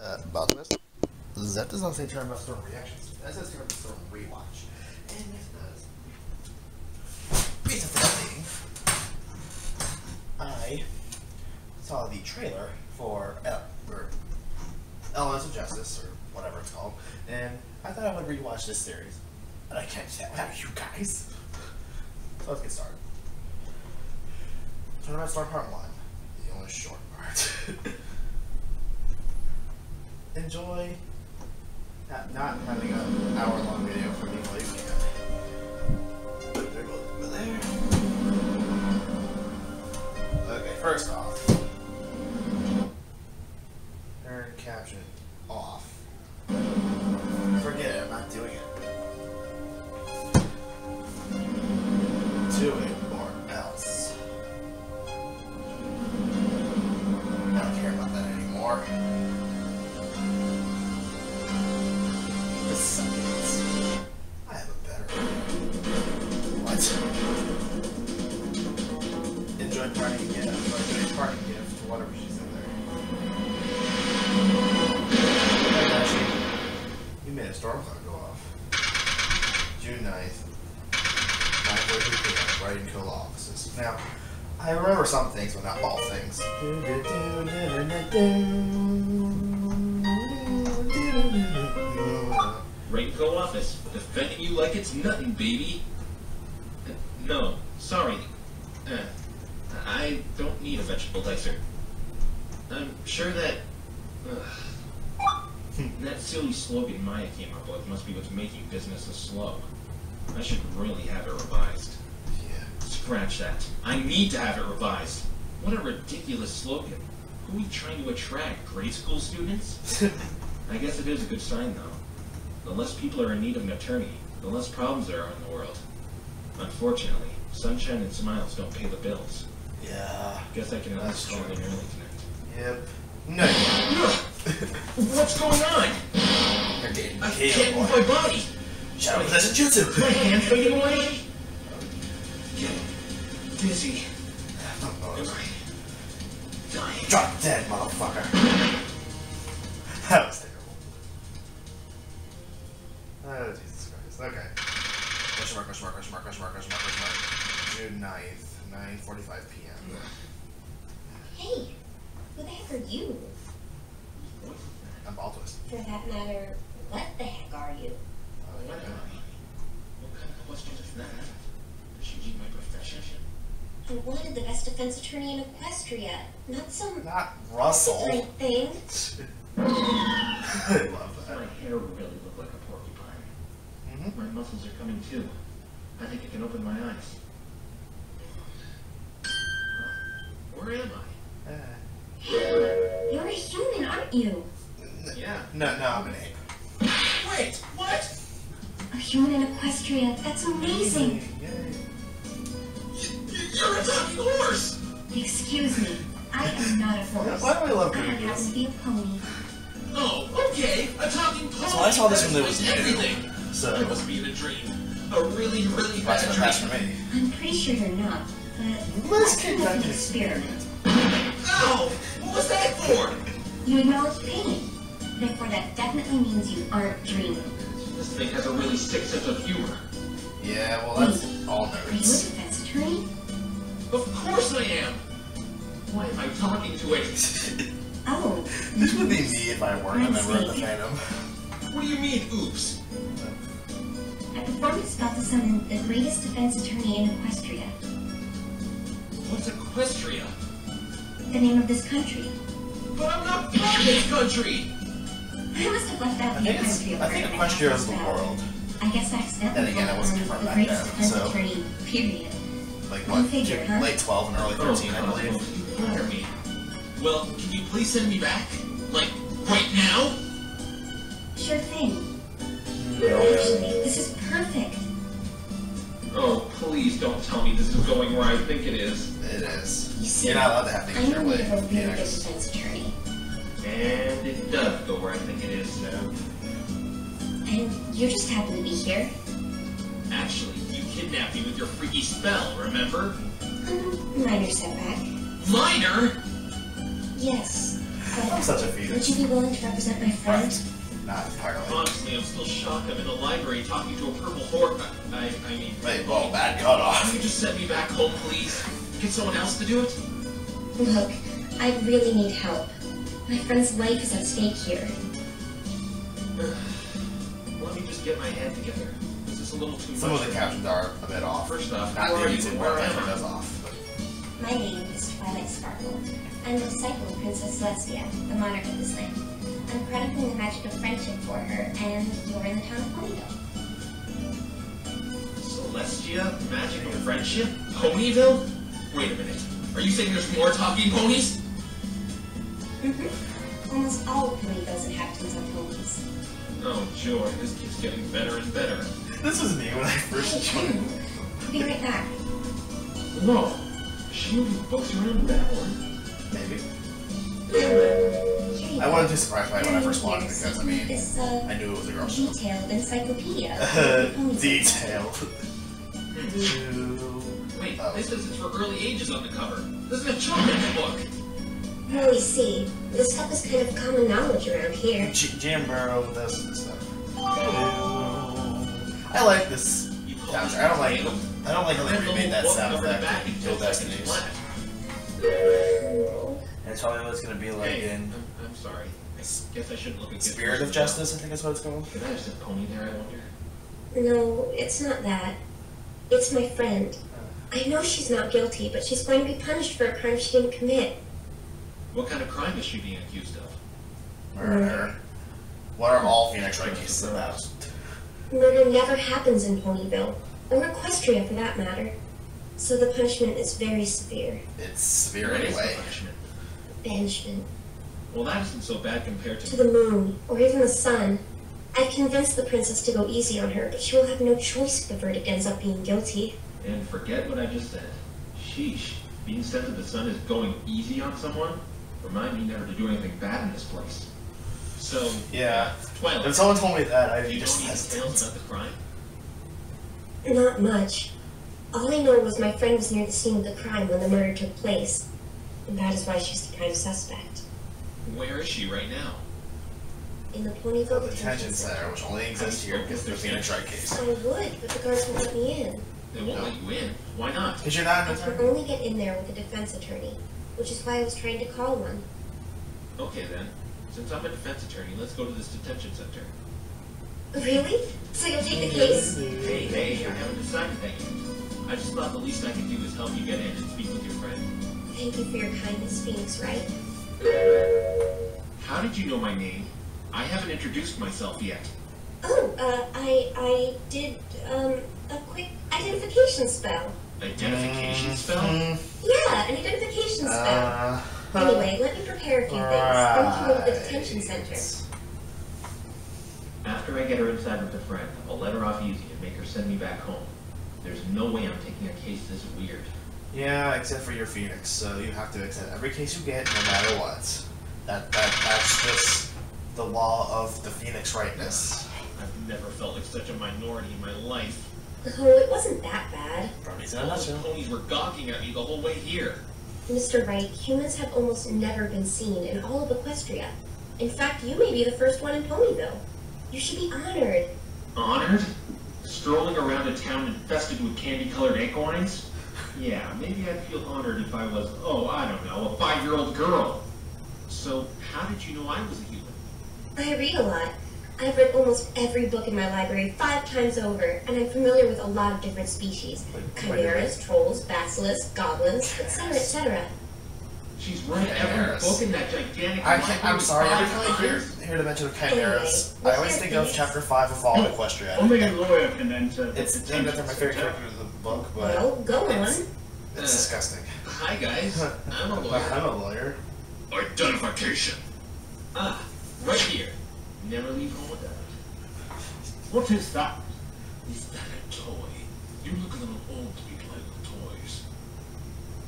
About this. That does not say Turnabout Storm Reactions. That says Turnabout Storm Rewatch. And it does. Basically, I saw the trailer for Elements of Justice, or whatever it's called, and I thought I would rewatch this series. But I can't do that without you guys. So let's get started. Turnabout Storm Part 1. The only short part. Enjoy not having an hour-long video for me while you can. There goes over there. Okay, first off, turn caption off. Forget it, I'm not doing it. Do it or else. I don't care about that anymore. I have a better idea. What? Enjoy party gift. Enjoy party gift. Whatever she said there. You made a storm cloud go off. June 9th. 9:42 p.m. Right in Cola offices. Now, I remember some things, but not all things. Raincoat office, defending you like it's nothing, baby. No, sorry. I don't need a vegetable dicer. I'm sure that... that silly slogan Maya came up with must be what's making businesses slow. I should really have it revised. Yeah. Scratch that. I need to have it revised. What a ridiculous slogan. Who are we trying to attract? Grade school students? I guess it is a good sign, though. The less people are in need of an attorney, the less problems there are in the world. Unfortunately, sunshine and smiles don't pay the bills. Yeah. Guess I can at least call in early tonight. Yep. No. What's going on? You're getting I can't move my body. Shadow Possession Jutsu. My hand fading away. Getting dizzy. Am I dying? Drop dead, motherfucker. That was terrible. Oh, Jesus Christ. Okay. Question mark. June 9th, 9:45 p.m. Hey, who the heck are you? I'm Ball Twist. For that matter, what the heck are you? What kind of question is that? Does she need my profession? I wanted the best defense attorney in Equestria, not some Not Russell. great thing. I love that. My hair really look like a porcupine. Mm-hmm. My muscles are coming too. I think I can open my eyes. Where am I? You're a human, aren't you? Yeah. No, I'm an ape. Wait, what? A human in Equestria, that's amazing. Yay. You're a talking horse! Excuse me, I am not a horse. Why do I love I happen movies? to be a pony. Oh, okay, a talking pony. So I saw this when it was new. everything. So I must be in a dream. A really, really bad that's for dream. me. I'm pretty sure you're not, but Let's that's get kind back of to an experiment. Ow! What was that for? You acknowledge pain. Therefore, that definitely means you aren't dreaming. This thing has a really sick sense of humor. Yeah, well, that's all Are you a nerds. defense attorney? Of course I am! Why am I talking to it? Oh. This would be me if I weren't a member of the Phantom. What do you mean, oops? I performed a spell to summon the greatest defense attorney in Equestria. What's Equestria? The name of this country. But I'm not from this country! I must have left out I the think country. Equestria is the world. I guess I accidentally Then again, I wasn't performed from the back greatest then, defense so- attorney, period. Like Go what? figure, huh? Late 12 and early 13, I believe. You flatter me. Well, can you please send me back? Like, right now? Sure thing. No. Actually, this is perfect. Oh, please don't tell me this is going where I think it is. It is. You see, You're not allowed to have things I'm your in need way. of a really good Phoenix. defense attorney. And it does go where I think it is. And you just happen to be here. Actually, you kidnapped me with your freaky spell, remember? Minor setback. Minor? Yes. I'm such a Would phoenix. you be willing to represent my friend? Not entirely. Honestly, I'm still shocked. I'm in the library talking to a purple horse. I mean... Wait, whoa, bad cutoff. Can you just send me back home, please? Get someone else to do it? Look, I really need help. My friend's life is at stake here. Let me just get my head together. This is a little too Some much. of the captions are a bit off. First off, Not who are the you YouTube and one, where am that I? does off. My name is Twilight Sparkle. I'm the disciple of Princess Celestia, the monarch of this land. I'm chronicling the magic of friendship for her, and you're in the town of Ponyville. Celestia? Magic of friendship? Ponyville? Wait a minute. Are you saying there's more talking ponies? Almost all of Ponyville's inhabitants are ponies. Oh, joy. This keeps getting better and better. This was me when I first joined. I'll be right back. Whoa. Is she moving books around that one? Maybe. Here you I go. wasn't too surprised by it when I first watched it Here's because, I mean, this, I knew it was a girl show. detailed encyclopedia. of Ponyville. Detailed. Wait, this says it's for early ages on the cover. This is a children's book. Well, you see, this stuff is kind of common knowledge around here. Jam Burrow does this stuff. I like this soundtrack. I don't like how they remade that soundtrack in Kill Destinies. And it's probably what it's gonna be like Hey, in I'm sorry. I guess I shouldn't look at Spirit of Justice, I think that's what it's called. Could I have said pony there, I wonder? No, it's not that. It's my friend. I know she's not guilty, but she's going to be punished for a crime she didn't commit. What kind of crime is she being accused of? Murder. What are all Phoenix Wright cases about? Murder never happens in Ponyville, or Equestria for that matter. So the punishment is very severe. It's severe What is the anyway. punishment? Banishment. Well, that isn't so bad compared To to... the moon, or even the sun. I've convinced the princess to go easy on her, but she will have no choice if the verdict ends up being guilty. And forget what I just said. Sheesh. Being sent to the sun is going easy on someone? Remind me never to do anything bad in this place. So, Yeah. Twilight, If someone told me that, I'd do be you know just any hesitant. details about the crime? Not much. All I know was my friend was near the scene of the crime when the murder took place. And that is why she's the prime suspect. Where is she right now? In the Ponyville The detention center, which only exists here because of the Phoenix Wright case. I would, but the guards won't let me in. They won't No. let you in. Why not? Because you're not I an can attorney. only get in there with a defense attorney, which is why I was trying to call one. Okay then. Since I'm a defense attorney, let's go to this detention center. Really? So you'll take the case? Hey, I haven't decided that yet. I just thought the least I could do is help you get in and speak with your friend. Thank you for your kindness, Phoenix Wright. How did you know my name? I haven't introduced myself yet. Oh, I did, a quick identification spell. Identification spell? Yeah, an identification spell. Anyway, let me prepare a few things, then we can go to the detention center. After I get her inside with a friend, I'll let her off easy and make her send me back home. There's no way I'm taking a case this weird. Yeah, except for your Phoenix, so you have to accept every case you get, no matter what. That's just the law of the Phoenix Rightness. I've never felt like such a minority in my life. Oh, it wasn't that bad. Bronies in a All those nutshell. ponies were gawking at me the whole way here. Mr. Wright, humans have almost never been seen in all of Equestria. In fact, you may be the first one in Ponyville. You should be honored. Honored? Strolling around a town infested with candy-colored acorns? Yeah, maybe I'd feel honored if I was, I don't know, a 5-year-old girl. So, how did you know I was a human? I read a lot. I've read almost every book in my library 5 times over, and I'm familiar with a lot of different species. Chimeras, trolls, basilisks, goblins, etc., etc. She's read every Chimeras. book in that gigantic I'm library sorry, every 5 time I times? hear the mention of chimeras, Anyway, I always think of chapter 5 of all of Equestria. Only a lawyer can enter. It's named after my favorite character of the book, but Well, go on. it's disgusting. Hi guys, I'm a lawyer. I'm a lawyer. Identification. Ah, right here. Never leave home without it. What is that? Is that a toy? You look a little old to be playing with toys.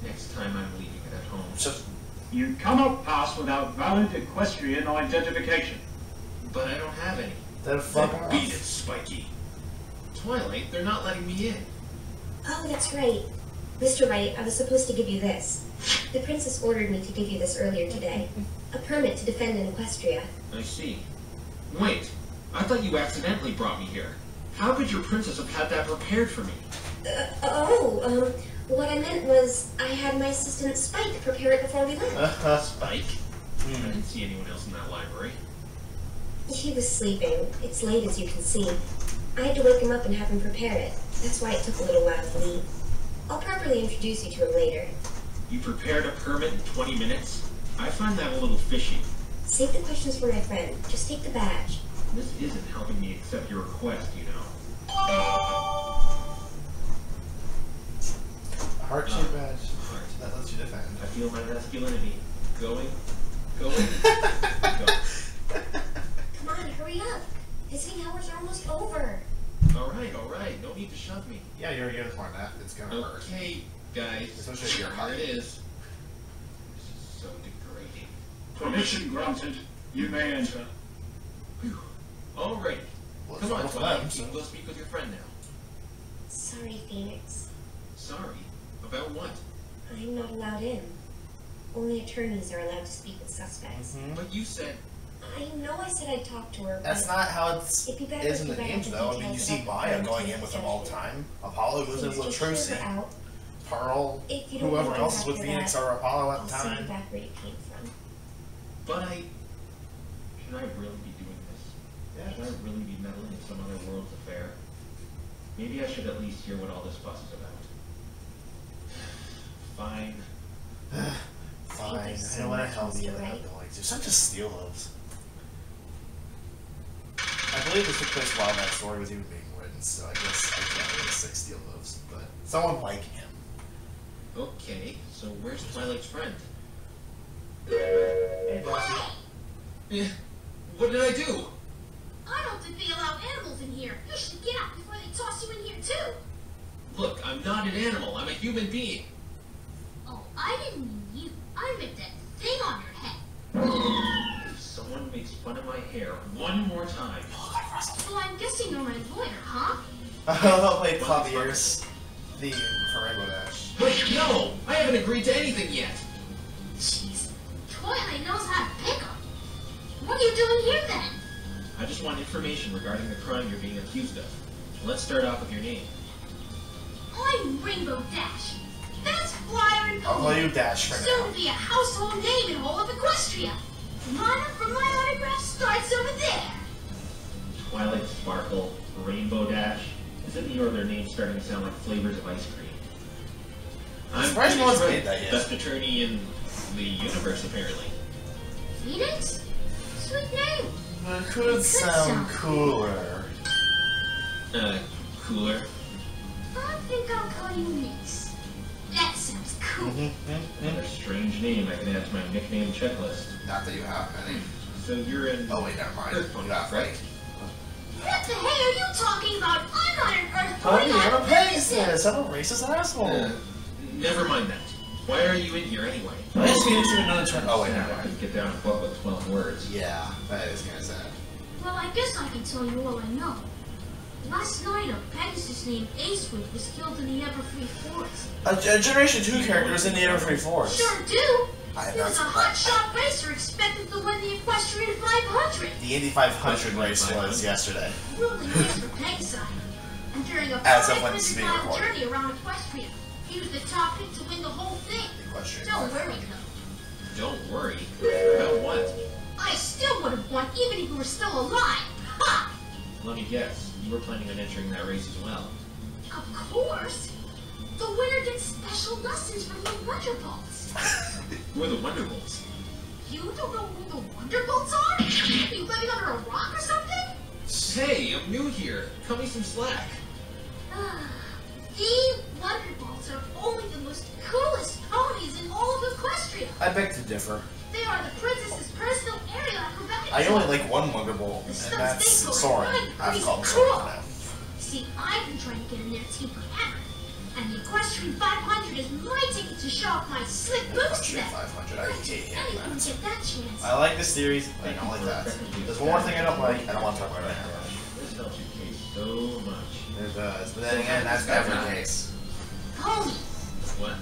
Next time I'm leaving it at home. So, You cannot pass without valid equestrian identification. But I don't have any. then fuck Then off. beat it, Spiky. Twilight, they're not letting me in. Oh, that's right. Mr. Wright, I was supposed to give you this. The princess ordered me to give you this earlier today. A permit to defend in Equestria. I see. Wait, I thought you accidentally brought me here. How could your princess have had that prepared for me? What I meant was I had my assistant Spike prepare it before we left. Spike? I didn't see anyone else in that library. He was sleeping. It's late, as you can see. I had to wake him up and have him prepare it. That's why it took a little while to leave. I'll properly introduce you to him later. You prepared a permit in 20 minutes? I find that a little fishy. Save the questions for my friend. Just take the badge. This isn't helping me accept your request, you know. A heart-shaped badge. Heart. That lets you defend. I feel my masculinity. Going. Go. Come on, hurry up. Visiting hours are almost over. Alright. No need to shove me. Yeah, you're a unicorn. It's gonna hurt. Okay, guys. Especially if you're Here hot. it is. This is so degrading. Permission granted. You may enter. Whew. Alright. Well, Come on, it's Twilight. them, You so- can go speak with your friend now. Sorry, Phoenix. Sorry? About what? I'm not allowed in. Only attorneys are allowed to speak with suspects. But you said... I know I said I'd talk to her, That's but not how it it'd be better is if in you the read games, out the though. I mean, you details see about the Maya crime going to in with them the all the judgment. time. Apollo goes in Please with just clear Trucy. her out. Pearl, If you don't whoever want to else is with after Phoenix that, or Apollo at I'll the send you time. back where you came from. But should I really be doing this? Yeah. Should I really be meddling in some other world's affair? Maybe I should at least hear what all this fuss is about. Fine. Fine. Thank you so I don't want to much, help you, Mr. but I Wright. have no idea. Such a steal those. I believe this took place while that story was even being written, so I guess I can't really say steal those, but someone like him. Okay, so where's Twilight's friend? Hey, Darcy. Eh, what did I do? I don't think they allow animals in here. You should get out before they toss you in here too. Look, I'm not an animal. I'm a human being. Oh, I didn't mean you. I meant that thing on your head. If someone makes fun of my hair one more time... So I'm guessing you're my lawyer, huh? I'll play Clavier's theme for Rainbow Dash. Wait, no! I haven't agreed to anything yet. Jeez. Twilight knows how to pick 'em. What are you doing here then? I just want information regarding the crime you're being accused of. Let's start off with your name. I'm Rainbow Dash. That's Flyer and I'll call you Dash for Soon now. to be a household name in all of Equestria. Mine from my autograph starts over there. Twilight Sparkle, Rainbow Dash. Isn't your other name starting to sound like flavors of ice cream? I'm surprised no Phoenix one's Wright, made that yet. best attorney in the universe, apparently. Phoenix? Sweet name. It could sound cooler. Cooler. I think I'll call you Nix. That sounds cool. Another strange name I can add to my nickname checklist. Not that you have many. So you're in... Oh wait, never mind. Earth You Pony, got right? right. What the hey are you talking about? I'm not an Earth Honey, Pony. I'm a Pegasus. I'm a racist asshole. Never mind that. Why are you in here anyway? I just Phoenix in another turn. Oh wait, I never mind. could get down a book with 12 words. Yeah, that is kind of sad. Well, I guess I can tell you all I know. Last night, a Pegasus named Acewood was killed in the Everfree Forest. A Generation 2 character is in the Everfree Forest. Sure do. I have He was a not- hotshot racer expected to win the Equestrian 500. The Indy 500 race was yesterday. Ruling race for Pegasi. And during a As of when this is being 500-mile recorded. journey around Equestria, he was the top pick to win the whole thing. Equestrian Don't 500. worry, though. Don't worry. About what? I still would have won even if you were still alive. Ha! Let me guess. You were planning on entering that race as well. Of course. The winner gets special lessons from the Wonderbolts. Who are the Wonderbolts? You don't know who the Wonderbolts are? Are you living under a rock or something? Hey, I'm new here. Cut me some slack. The Wonderbolts are only the most coolest ponies in all of Equestria. I beg to differ. They are the princess's personal area acrobatic. I only like one Wonderbolt, and that's Soren. I've called him Soren for now. See, I've been trying to get in their team forever. And the Equestrian 500 is my ticket to show off my slick moves to Equestrian them. 500, I hate him. Anyone get that chance. I like this series, but I don't like that. There's one more thing I don't like, I don't want to talk about it right now. This helps your case so much. It does, but then again, that's every case. Pony, What?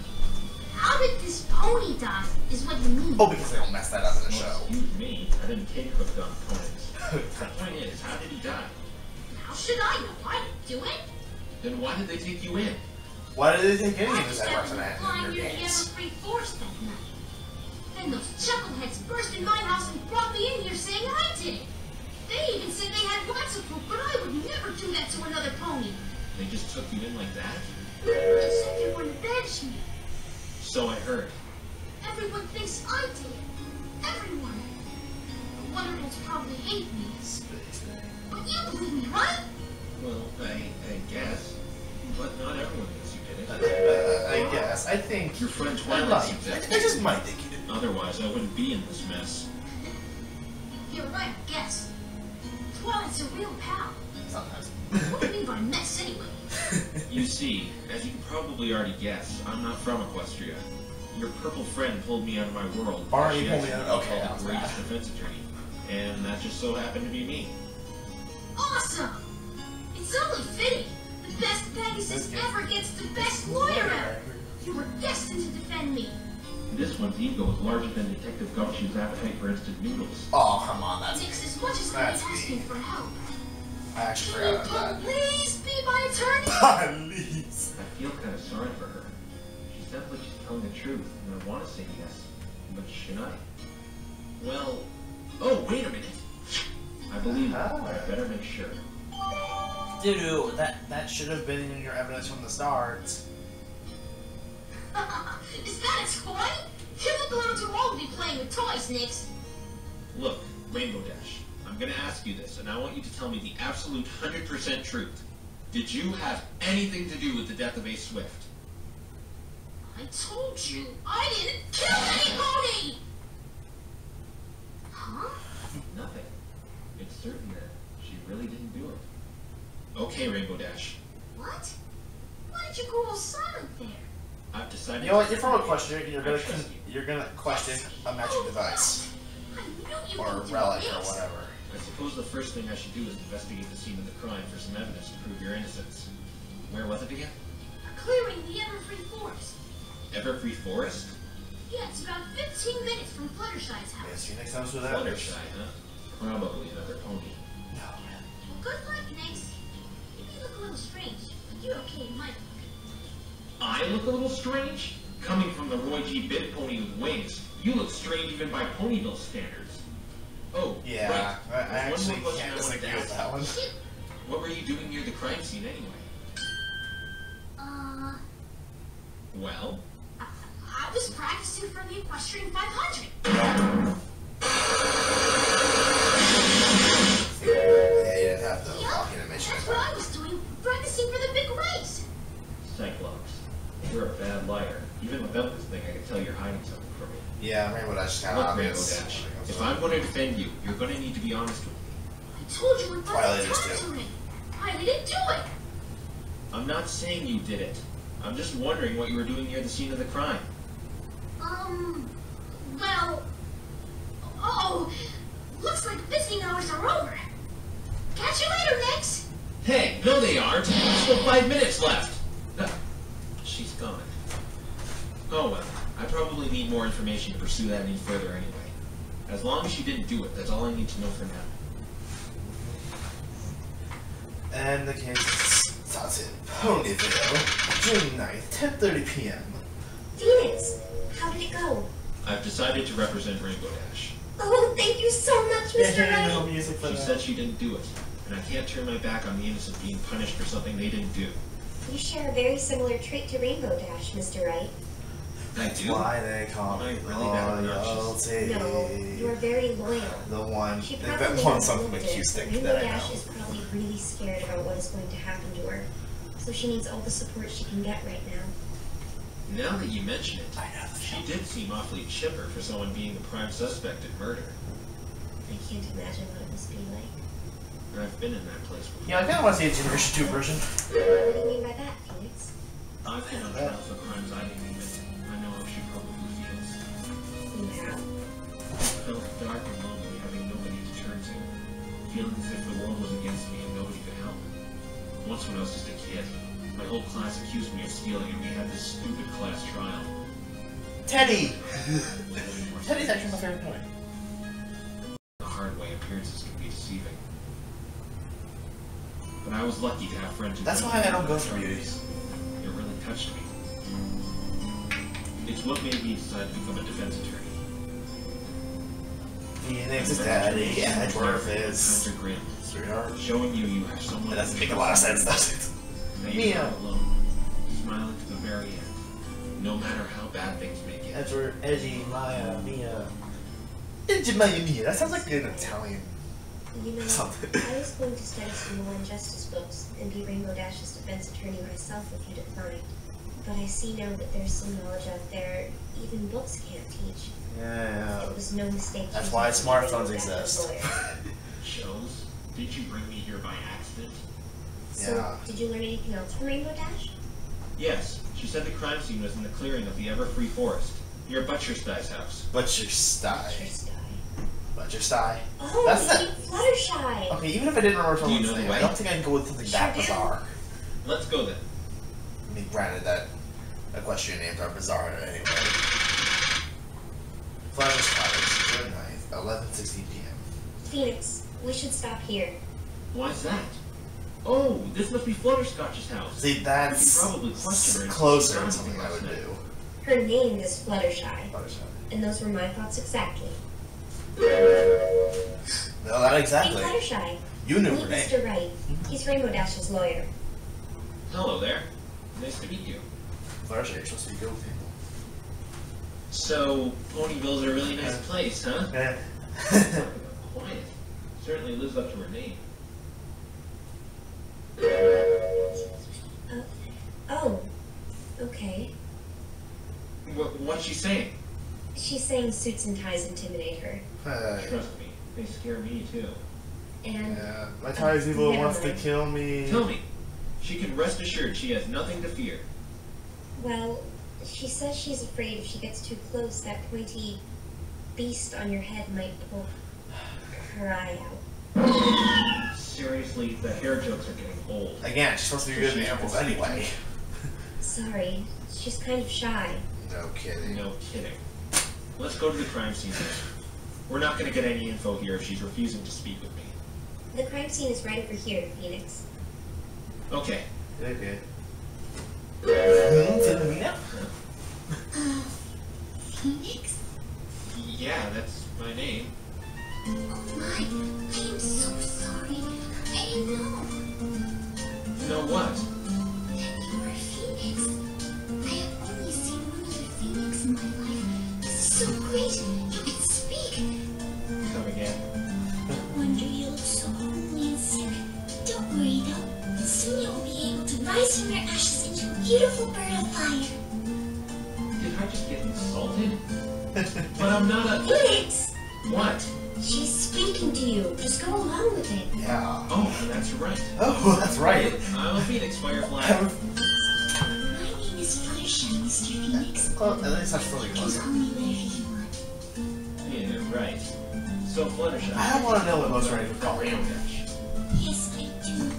How did this pony die, is what you mean. Oh, because they don't mess that up in the Well, show. excuse me, I didn't get hooked on ponies. The point is, how did he die? How should I know? I didn't do it. Then why did they take you in? Why did they think any I of this just ever happened to accident fly in your near the games? Everfree Forest that night. Then those chuckleheads burst in my house and brought me in here saying I did it. They even said they had lots of proof, but I would never do that to another pony. They just took you in like that? They said they were to bench me. So I heard. Everyone thinks I did it. Everyone. The Wonderbolts probably hate me. But you believe me, right? Well, I guess. But not everyone thinks you did it. I guess. I think. Your friend I Twilight might. seems I that just might think you did. Otherwise, I wouldn't be in this mess. You're right, I guess. Twilight's a real pal. Sometimes. What do you mean by mess, anyway? You see, as you can probably already guess, I'm not from Equestria. Your purple friend pulled me out of my world. Barney She pulled me actually out- okay, called that was the greatest bad. defense attorney. And that just so happened to be me. Awesome! It's only fitting. The best Pegasus ever gets the best lawyer ever. You were destined to defend me. This one's ego is larger than Detective Gumshoe's appetite for instant noodles. Oh, come on, that's. Nix, as much as I'm That's asking me. for help, I actually can you forgot about please be my attorney? that. Please. I feel kind of sorry for her. She sounds like she's telling the truth, and I want to say yes. But should I? Well... Oh, wait a minute! I believe her. I better make sure. Dude, that should have been in your evidence from the start. Is that a toy? You look a little too old to be playing with toys, Nix. Look, Rainbow Dash, I'm gonna ask you this, and I want you to tell me the absolute 100% truth. Did you have anything to do with the death of Ace Swift? I told you, I didn't kill anybody! Huh? Nothing. It's certain that she really didn't do it. Okay, Rainbow Dash. What? Why did you go all silent there? I've decided. You know what? You're from a question. I You're gonna trust you. question a magic device I knew you or wouldn't do relic this. or whatever. I suppose the first thing I should do is investigate the scene of the crime for some evidence to prove your innocence. Where was it again? Clearing the Everfree Forest. Everfree Forest? Yeah, it's about 15 minutes from Fluttershy's house. Yes, Phoenix knows who that is. Fluttershy, huh? Probably another pony. No. Well, good luck, Nix. You may look a little strange, but you're okay in my book. I look a little strange? Coming from the Roy G. Biv pony with wings, you look strange even by Ponyville standards. Oh, Yeah, right. I There's one actually more question can't I wanted to disagree with ask. that one. Shoot. What were you doing near the crime scene anyway? Well? I was practicing for the Equestrian 500. Yeah, you didn't have the Yeah, rock animation. that's what I was doing, practicing for the big race. Cyclops, you're a bad liar. Even without this thing, I can tell you're hiding something from me. Yeah, Rainbow Dash is kind of Look, Rainbow obvious. Dash, if I'm going to defend you, you're going to need to be honest with me. I told you if I Twilight could is talk too. to him. I didn't do it. I'm not saying you did it. I'm just wondering what you were doing near the scene of the crime. Well... Oh, looks like visiting hours are over. Catch you later, Nix. Hey, no they aren't. There's still 5 minutes left. She's gone. Oh well, I probably need more information to pursue that any further anyway. As long as she didn't do it, that's all I need to know for now. And the case starts in Ponyville, June 9th, 10:30 p.m. Phoenix, how did it go? I've decided to represent Rainbow Dash. Oh, thank you so much, Mr. Wright. music for She that. said she didn't do it, and I can't turn my back on the innocent being punished for something they didn't do. You share a very similar trait to Rainbow Dash, Mr. Wright. I do? Why they call me Am I really that obnoxious? loyalty. No, you are very loyal. The one, She that probably one doesn't song from admit it, Acoustic but Rainbow that I Dash know. is probably really scared about what is going to happen to her. So she needs all the support she can get right now. Now that you mention it, I know. she did seem awfully chipper for someone being the prime suspect in murder. I can't imagine what it must be like. I've been in that place before. Yeah, I kind of want to see a Generation 2 version. What do you mean by that, Phoenix? I've been on trial for crimes I didn't commit. I know how she probably feels. You have? I felt dark and lonely, having nobody to turn to. Feeling as if the world was against me and nobody could help. Once when I was just a kid, my whole class accused me of stealing and we had this stupid class trial. Teddy! Teddy's actually my favorite pony. The hard way, appearances can be deceiving. But I was lucky to have friends who... That's why I don't go for beauties. It really touched me. It's what made me decide to become a defense attorney. Phoenix is Daddy, and Edgeworth is... Times are grim. Sweetheart. Showing you have someone... That doesn't make a lot of sense, does it? Now you're not alone. Smiling to the very end. No matter how bad things may get. Edgeworth, Edgy, Maya, Mia. Edgy, Maya, Mia. That sounds like an Italian You know, something. I was going to study some law and justice books and be Rainbow Dash's defense attorney myself if you declined. But I see now that there's some knowledge out there even books can't teach. Yeah. It was no mistake. That's choosing why to be smartphones Rainbow Dash's exist. lawyer. Shows? Did you bring me here by accident? So, Yeah. did you learn anything else from Rainbow Dash? Yes. She said the crime scene was in the clearing of the ever-free forest, near Butcherstye's house. Butcherstye. Butcherstye. Oh, That's That's that- Fluttershy! Okay, even if I didn't remember Do you someone's know the name, way? I don't think I can go with something that Sure do. bizarre. Let's go then. I mean, granted that equestrian names are bizarre anyway. Flowers Cottage, June 9th, 11:16 p.m. Phoenix, we should stop here. Why's that? Oh, this must be Flutterscotch's house. See, that's You probably questioned her. closer to something I would do. Her name is Fluttershy, Fluttershy. and those were my thoughts exactly. No, not Hey, exactly. Fluttershy. You knew Meet her name. Mr. Wright. He's Rainbow Dash's lawyer. Hello there. Nice to meet you. Fluttershy, you're supposed to be good with people. So, Ponyville's a really nice place, huh? Yeah. Quiet. Certainly lives up to her name. Oh, okay. What's she saying? She's saying suits and ties intimidate her. Trust me, they scare me too. And Yeah. My tie's evil wants to kill me. Tell me, she can rest assured she has nothing to fear. well, she says she's afraid if she gets too close, that pointy beast on your head might poke her eye out. Seriously, the hair jokes are getting old. Again, she's supposed to be good at animals anyway. Sorry, she's kind of shy. No kidding. No kidding. Let's go to the crime scene then. We're not going to get any info here if she's refusing to speak with me. The crime scene is right over here, Phoenix. Okay. Okay. Philomena? Phoenix? Yeah, that's my name. Oh my, I am so sorry. I didn't know. You know what? That you were a Phoenix. I have only seen one other Phoenix in my life. This is so great. You can speak. Come again. Wonder you look so homely and sick. Don't worry though. Soon you'll be able to rise from your ashes into a beautiful bird of fire. Did I just get insulted? But I'm not a... Phoenix! What? She's speaking to you. Just go along with it. Yeah. Oh, that's right. Oh, that's right. I'm a Phoenix Firefly. My name is Fluttershy, Mr. Phoenix. Well, at least that's really You can close. call me whatever you want. Yeah, right. So, Fluttershy. I don't want to know what most Rangers call me. Rainbow Dash. Yes, I do.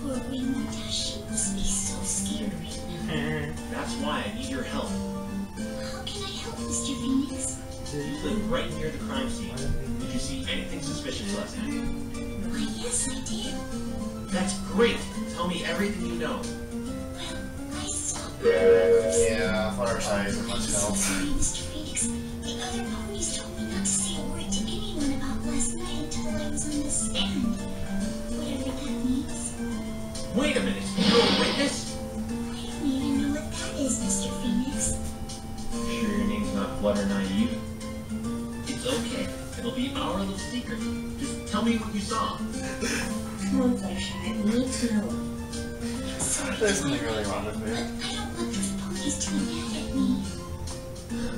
Poor Rainbow Dash, she must be so scared right now. That's why I need your help. How can I help, Mr. Phoenix? You live right near the crime scene. Did you see anything suspicious last night? Why, yes, I did. That's great. Tell me everything you know. Well, I saw... Yeah, Fluttershy isn't much I'm so help. sorry, Mr. Phoenix. The other ponies told me not to say a word to anyone about last night until I was on the stand. Whatever that means. Wait a minute. You're a witness? I don't even know what that is, Mr. Phoenix. Sure your name's not Flutter Naive? It's okay. It'll be our little secret. Just tell me what you saw. Come on, Fluttershy. We need to know. Sorry, There's something really wrong with but me. I don't want those ponies to be mad at me.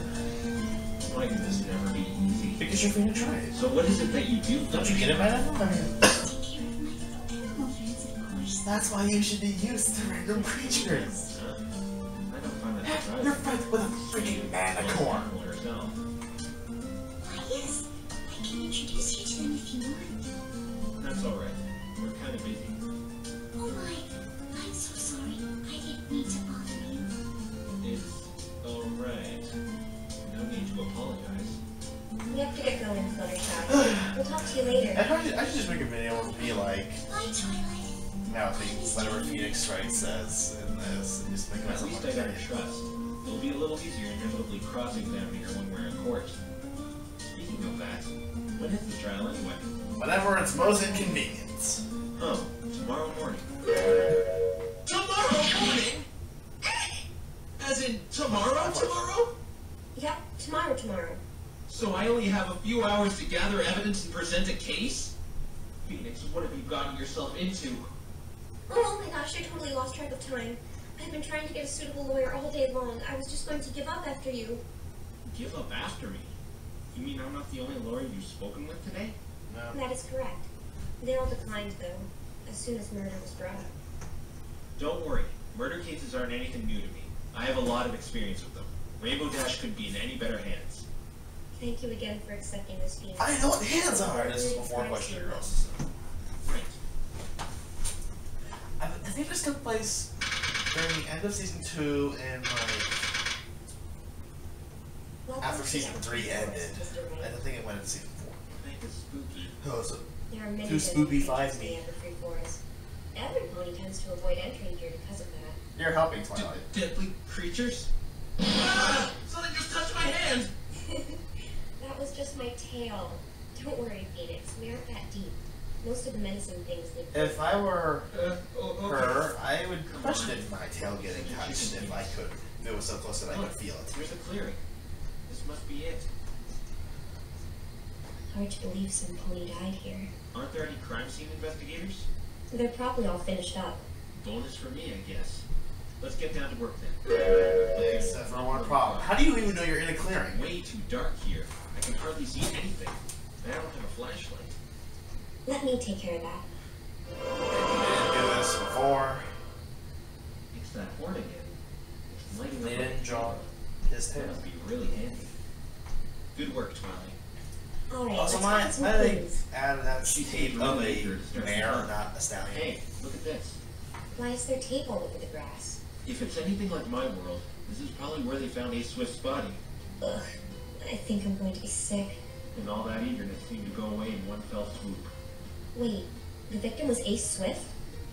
Why can this never be easy? Because you're being tried. So what is it that you do? Don't you get it by now? I mean, Take care of my little animal friends, of course. that's why you should be used to random creatures. Huh? I don't find that surprising. You're friends with a freaking manicorn. Herself. Why, yes. I can introduce you to them if you want. That's alright. We're kind of busy. Oh my, I'm so sorry. I didn't mean to bother you. It's alright. later. I should just make a video of me like mouthing whatever Phoenix Wright says in this, and just make At least I got her trust. It'll be a little easier inevitably cross-examining her when we're in court. Speaking of that, when is the trial anyway? Whenever it's most inconvenient. Oh, tomorrow morning. Tomorrow morning? As in tomorrow? Yep, tomorrow. So I only have a few hours to gather evidence and present a case? Phoenix, what have you gotten yourself into? Oh my gosh, I totally lost track of time. I've been trying to get a suitable lawyer all day long. I was just going to give up after you. Give up after me? You mean I'm not the only lawyer you've spoken with today? No. That is correct. They all declined, though, as soon as murder was brought up. Don't worry. Murder cases aren't anything new to me. I have a lot of experience with them. Rainbow Dash couldn't be in any better hands. Thank you again for accepting this, Phoenix. I know what hands are! This is before Question Your Girls. Right. I think this took place during the end of season 2 and like after season 3 ended. I don't think it went into season 4. I think it's spooky. Oh, so There are many Too spooky, five me. in the free forest. Every pony tends to avoid entering here because of that. you're helping Twilight. Deadly creatures? Ah! Something just touched my hand! That was just my tail. Don't worry, Phoenix. We aren't that deep. Most of the medicine things live. If I were Okay. her, I would question my tail getting touched if I could. If it was so close that I could feel it. Here's a clearing. This must be it. Hard to believe some pony died here. Aren't there any crime scene investigators? They're probably all finished up. Bonus for me, I guess. Let's get down to work then. Except for one problem. How do you even know you're in a clearing? Way too dark here. I can hardly see anything. I don't have a flashlight. Let me take care of that. You didn't do this before. It's that horn again. It's lighting up. They like didn't a draw candle. his That tail. must be really handy. Good work, Twilight. Alright, Also, let's why find some did they clues. add that tape of a mare, not a stallion? Hey, look at this. Why is there tape all over the grass? If it's anything like my world, this is probably where they found Ace Swift's body. Ugh, I think I'm going to be sick. And all that eagerness seemed to go away in one fell swoop. Wait, the victim was Ace Swift?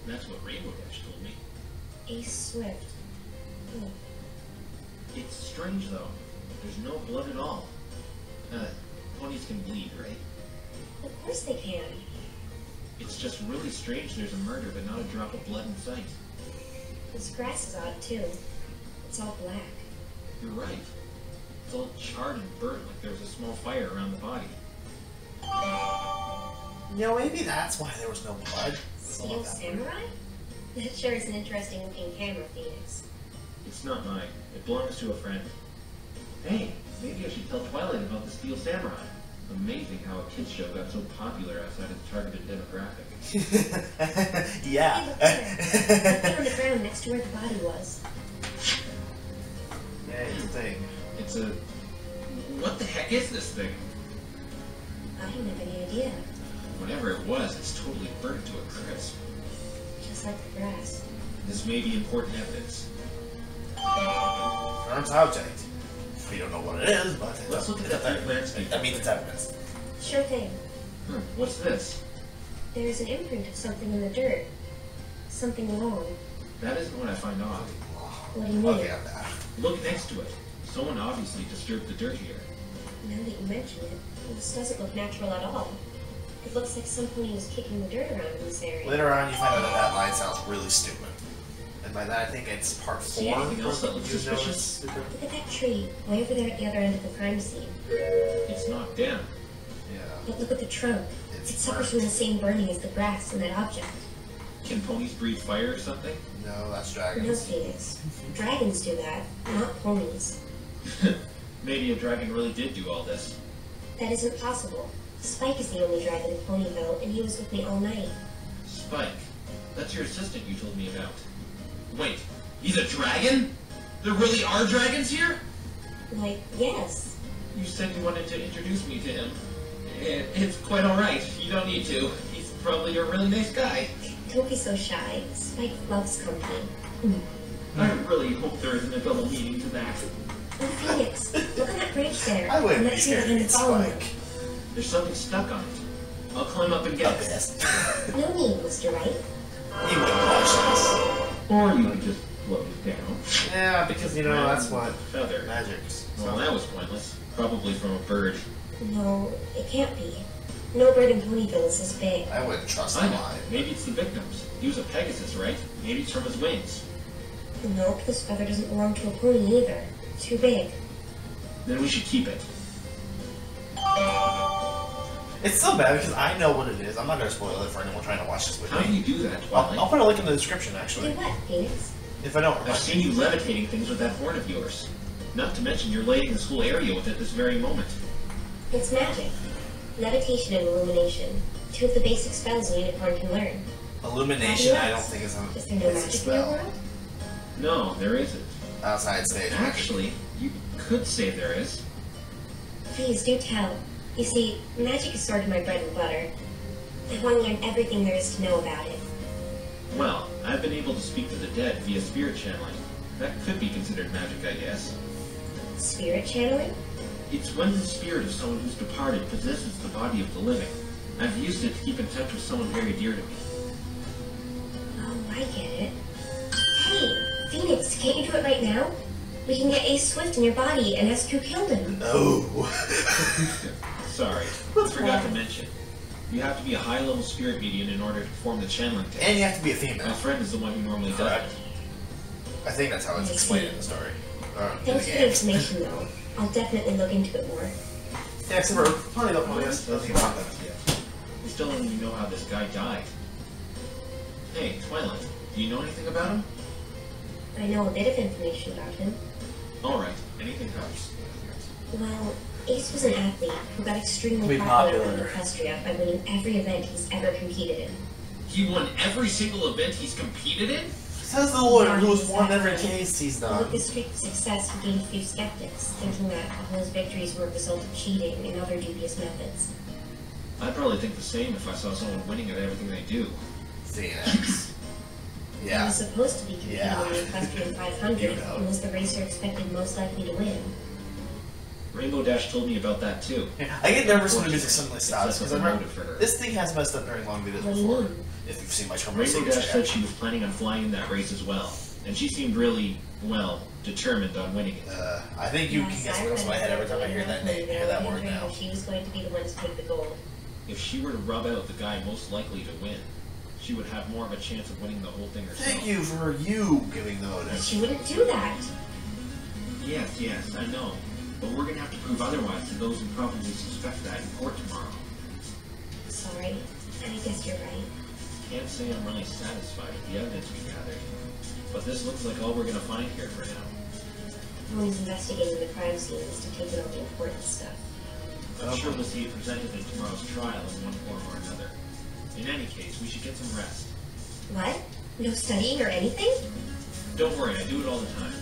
That's what Rainbow Dash told me. Ace Swift. Oh. It's strange, though. There's no blood at all. Ponies can bleed, right? Of course they can. It's just really strange there's a murder, but not a drop of blood in sight. This grass is odd, too. It's all black. You're right. It's all charred and burnt like there was a small fire around the body. You know, maybe that's why there was no blood. Steel Samurai? That sure is an interesting looking camera, Phoenix. It's not mine. It belongs to a friend. Hey, maybe I should tell Twilight about the Steel Samurai. Amazing how a kids show got so popular outside its targeted demographic. Yeah. Hey, look there. Looking on the ground next to where the body was. Yeah, you think. It's a... What the heck is this thing? I don't have any idea. Whatever it was, it's totally burnt to a crisp. Just like the grass. This may be important evidence. Firm's object. We don't know what it is, but Let's look at that landscape. That means it's evidence. Sure thing. What's this? There is an imprint of something in the dirt. Something long. That isn't what I find odd. What do you mean? Okay, I'm that. Look next to it. Someone obviously disturbed the dirt here. Now that you mention it, this doesn't look natural at all. It looks like some pony was kicking the dirt around in this area. Later on, you find out that that line sounds really stupid. And by that, I think it's part 4. See anything else that looks You know it's suspicious? stupid. Look at that tree, way over there at the other end of the crime scene. It's knocked down. Yeah. But look at the trunk. It's It suffers from the same burning as the grass and that object. Can ponies breathe fire or something? No, that's No, dragons. Phoenix. Dragons do that, not ponies. Maybe a dragon really did do all this. That isn't possible. Spike is the only dragon in Ponyville, and he was with me all night. Spike. That's your assistant you told me about. Wait, he's a dragon? There really are dragons here? Like, yes. You said you wanted to introduce me to him. It's quite alright. You don't need to. He's probably a really nice guy. Don't be so shy. Spike loves company. I really hope there isn't a double meaning to that. Oh, Phoenix, look at that branch there. I wouldn't And be that tree scared behind of the following. Spike. There's something stuck on it. I'll climb up and get it. Yes. No need, Mr. Wright. You wouldn't watch this. Or you could just float it down. Yeah, because you know that's what Feather. magic's. Well, that was pointless. Probably from a bird. No, it can't be. No bird in Ponyville is this big. I wouldn't trust I that know. line. Maybe it's the victims. He was a Pegasus, right? Maybe it's from his wings. Nope, this feather doesn't belong to a pony either. Too big. Then we should keep it. It's so bad because I know what it is. I'm not going to spoil it for anyone trying to watch this with How do me. you do that, I'll Twilight? put a link in the description, Do actually. what, Phoenix? If I don't I've remember. seen you levitating things with that horn of yours. Not to mention you're lighting this whole area with it this very moment. It's magic. Levitation and illumination. Two of the basic spells a unicorn can learn. Illumination, I don't think is a Is there no magic in your world? No, there isn't. outside stage. Actually, you could say there is. Please do tell. You see, magic is sort of my bread and butter. I want to learn everything there is to know about it. Well, I've been able to speak to the dead via spirit channeling. That could be considered magic, I guess. Spirit channeling? It's when the spirit of someone who's departed possesses the body of the living. I've used it to keep in touch with someone very dear to me. Oh, I get it. Hey, Phoenix, can't you do it right now? We can get Ace Swift in your body and ask who killed him. No. Sorry, I forgot to mention. You have to be a high-level spirit medium in order to perform the channeling test. And you have to be a My female. friend is the one who normally does Correct. it. I think that's how it's explained in the story. In the Thanks for the game. information, though. I'll definitely look into it more. Yeah, except for probably the point Yes, is doesn't about that yet. We still don't even know how this guy died. Hey, Twilight, do you know anything about him? I know a bit of information about him. Alright, anything helps. Well, Ace was an athlete who got extremely Be popular popular. in Equestria by winning every event he's ever competed in. He won every single event he's competed in? Says the lawyer who's won every case he's With done. this streak of success, he gained a few skeptics, thinking that all his victories were a result of cheating and other dubious methods. I'd probably think the same if I saw someone winning at everything they do. Phoenix. He Yeah. was supposed to be competing Yeah. in the Equestrian 500 You know. and was the racer expected most likely to win. Rainbow Dash told me about that too. I get nervous when the music suddenly stops because It's I a remember motive for her. this thing has messed up during long videos What do you before. mean? If you've seen my Turbo Rainbow Series Dash said chat. she was planning on flying in that race as well. And she seemed really, well, determined on winning it. I think you Yes, can guess I what comes to my head every time I hear that name, hear that word wondering now. if she was going to be the one to take the gold. If she were to rub out the guy most likely to win, she would have more of a chance of winning the whole thing herself. Thank you for you giving the But motive. she wouldn't do that. Yes, I know. But we're gonna have to prove otherwise to those who probably suspect that in court tomorrow. Sorry, I guess you're right. Can't say I'm really satisfied with the evidence we gathered. But this looks like all we're gonna find here for now. Who's investigating the crime scenes to take out the important stuff. I'm sure we'll see it presented in tomorrow's trial in one form or another. In any case, we should get some rest. What? No studying or anything? Don't worry, I do it all the time.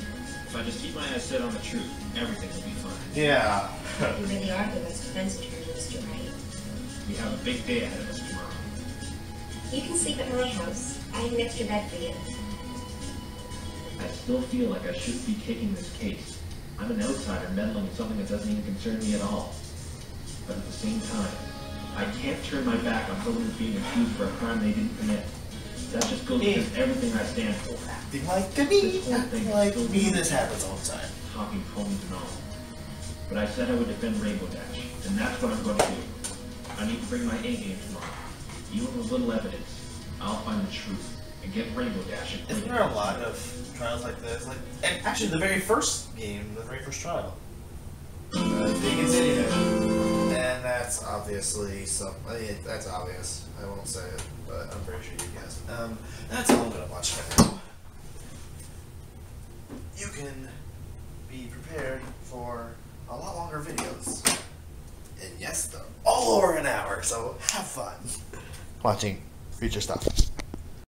If I just keep my eyes set on the truth, everything will be fine. Yeah. You really are the best defense attorney, Mr. Wright. We have a big day ahead of us tomorrow. You can sleep at my house. I have an extra bed for you. I still feel like I shouldn't be taking this case. I'm an outsider meddling in something that doesn't even concern me at all. But at the same time, I can't turn my back on someone who's being accused for a crime they didn't commit. That just goes against everything I stand for. Acting like me. Acting like me. This happens all the time. Talking ponies and all. But I said I would defend Rainbow Dash, and that's what I'm going to do. I need to bring my A game tomorrow. Even with little evidence, I'll find the truth and get Rainbow Dash acquitted. Isn't there a lot of trials like this? Like, and actually, the very first game, the very first trial, Vegan City did. And that's obviously some. I mean, that's obvious. I won't say it, but I'm pretty sure you guessed. That's all I'm gonna watch right now. You can be prepared for a lot longer videos. And yes, they're all over an hour, so have fun watching future stuff.